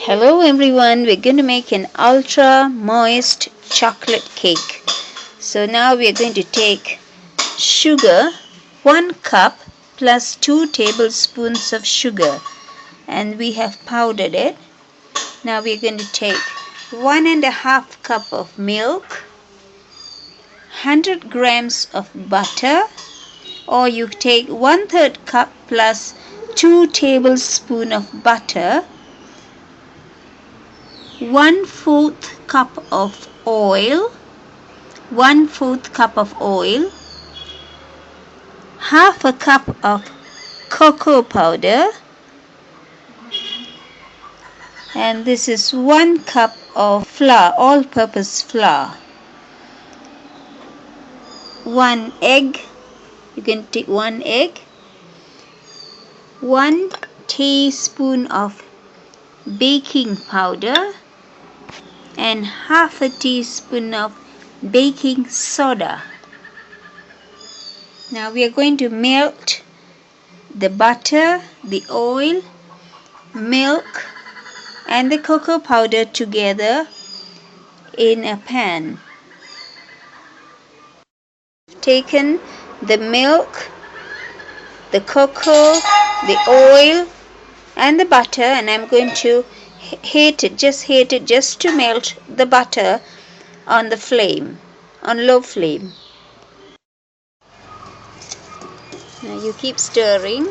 Hello everyone, we're going to make an ultra moist chocolate cake. So now we're going to take sugar, 1 cup plus 2 tablespoons of sugar, and we have powdered it. Now we're going to take 1.5 cup of milk, 100 grams of butter, or you take 1/3 cup plus 2 tablespoons of butter, 1/4 cup of oil, 1/4 cup of oil, half a cup of cocoa powder, and this is 1 cup of flour, all-purpose flour, 1 egg, you can take 1 egg, 1 teaspoon of baking powder, and half a teaspoon of baking soda. Now we are going to melt the butter, the oil, milk and the cocoa powder together in a pan. Taken the milk, the cocoa, the oil and the butter, and I'm going to heat it just to melt the butter on the flame, on low flame. Now you keep stirring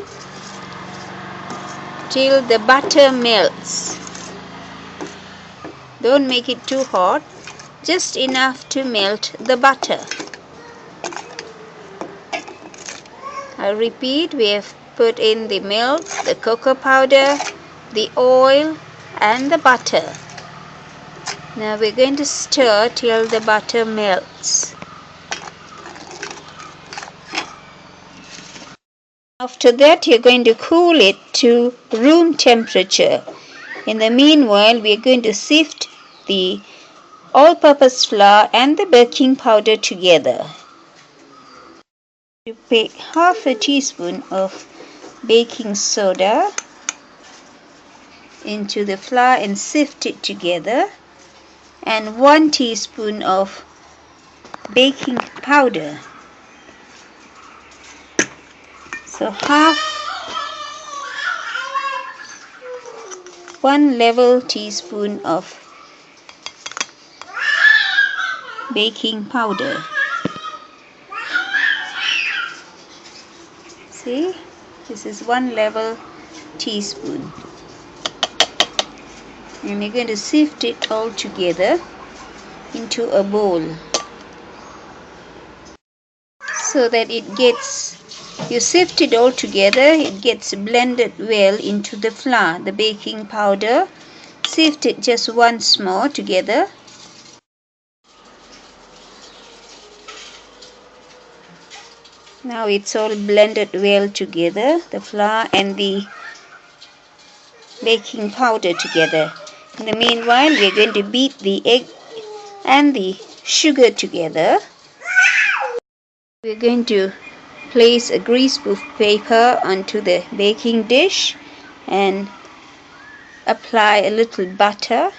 till the butter melts. Don't make it too hot, just enough to melt the butter. I repeat, we have put in the milk, the cocoa powder, the oil and the butter. Now we're going to stir till the butter melts. After that, you're going to cool it to room temperature. In the meanwhile, we're going to sift the all-purpose flour and the baking powder together. You take half a teaspoon of baking soda into the flour and sift it together, and 1 teaspoon of baking powder. So half 1 level teaspoon of baking powder. See, this is 1 level teaspoon. And you're going to sift it all together into a bowl so that it gets, you sift it all together, it gets blended well into the flour, the baking powder. Sift it just once more together. Now it's all blended well together, the flour and the baking powder together. In the meanwhile, we are going to beat the egg and the sugar together. We are going to place a greaseproof paper onto the baking dish and apply a little butter.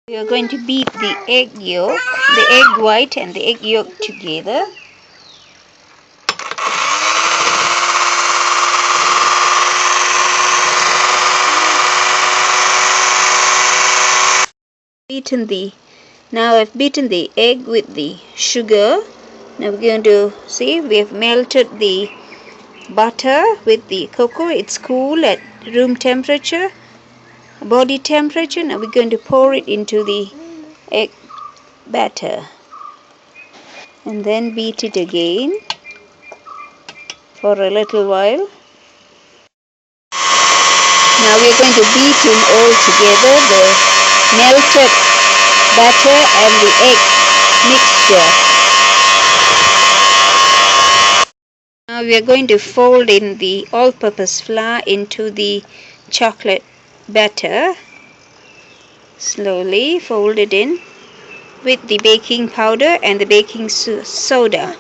We are going to beat the egg yolk, the egg white and the egg yolk together. Now I've beaten the egg with the sugar. Now we're going to see, we have melted the butter with the cocoa. It's cool at room temperature, body temperature. Now we're going to pour it into the egg batter and then beat it again for a little while. Now we're going to beat in all together the melted butter and the egg mixture. Now we are going to fold in the all-purpose flour into the chocolate batter. Slowly fold it in with the baking powder and the baking soda.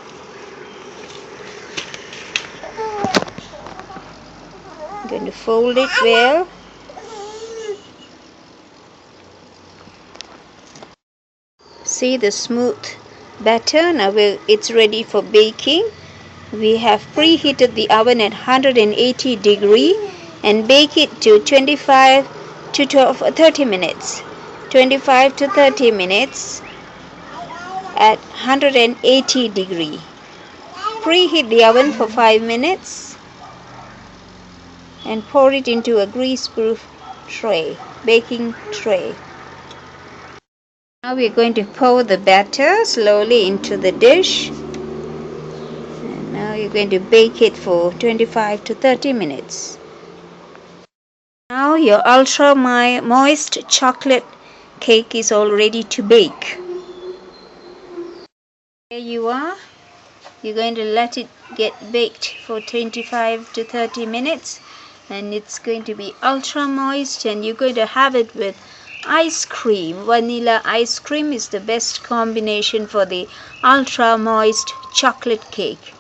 I'm going to fold it well. See the smooth batter. Now it's ready for baking. We have preheated the oven at 180 degree and bake it to 25 to 30 minutes. 25 to 30 minutes at 180 degree. Preheat the oven for 5 minutes and pour it into a grease-proof tray, baking tray. Now we're going to pour the batter slowly into the dish. And now you're going to bake it for 25 to 30 minutes. Now your ultra moist chocolate cake is all ready to bake. There you are. You're going to let it get baked for 25 to 30 minutes, and it's going to be ultra moist, and you're going to have it with ice cream. Vanilla ice cream is the best combination for the ultra moist chocolate cake.